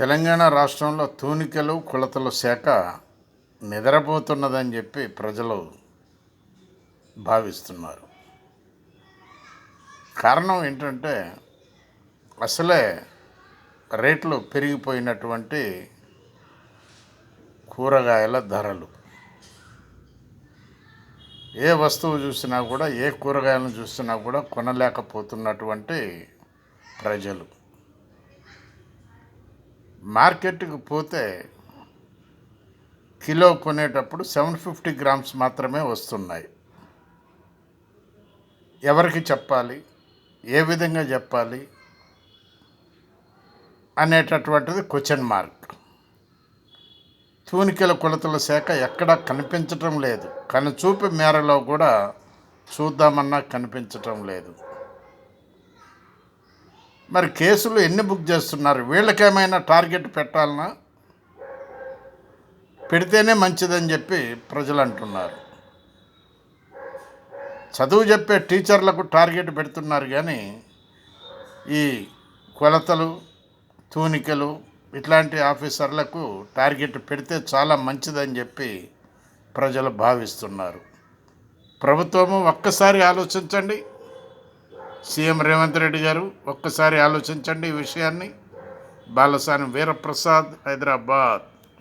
తెలంగాణ రాష్ట్రంలో తూనికలు కొలతల శాఖ నిద్రపోతున్నదని చెప్పి ప్రజలు భావిస్తున్నారు. కారణం ఏంటంటే అసలే రేట్లు పెరిగిపోయినటువంటి కూరగాయల ధరలు. ఏ వస్తువు చూసినా కూడా, ఏ కూరగాయలను చూసినా కూడా కొనలేకపోతున్నటువంటి ప్రజలు. మార్కెట్కి పోతే కిలో కొనేటప్పుడు 750 గ్రామ్స్ మాత్రమే వస్తున్నాయి. ఎవరికి చెప్పాలి, ఏ విధంగా చెప్పాలి అనేటటువంటిది క్వశ్చన్ మార్క్. తూనికల కొలతల శాఖ ఎక్కడా కనిపించటం లేదు. కనుచూపు మేరలో కూడా చూద్దామన్నా కనిపించటం లేదు. మరి కేసులు ఎన్ని బుక్ చేస్తున్నారు? వీళ్ళకేమైనా టార్గెట్ పెట్టాలన్నా? పెడితేనే మంచిదని చెప్పి ప్రజలు అంటున్నారు. చదువు చెప్పే టీచర్లకు టార్గెట్ పెడుతున్నారు, కానీ ఈ కొలతలు, తూనికలు ఇట్లాంటి ఆఫీసర్లకు టార్గెట్ పెడితే చాలా మంచిదని చెప్పి ప్రజలు భావిస్తున్నారు. ప్రభుత్వము ఒక్కసారి ఆలోచించండి. సీఎం రేవంత్ రెడ్డి గారు ఒక్కసారి ఆలోచించండి ఈ విషయాన్ని. బాలసాని వీరప్రసాద్, హైదరాబాద్.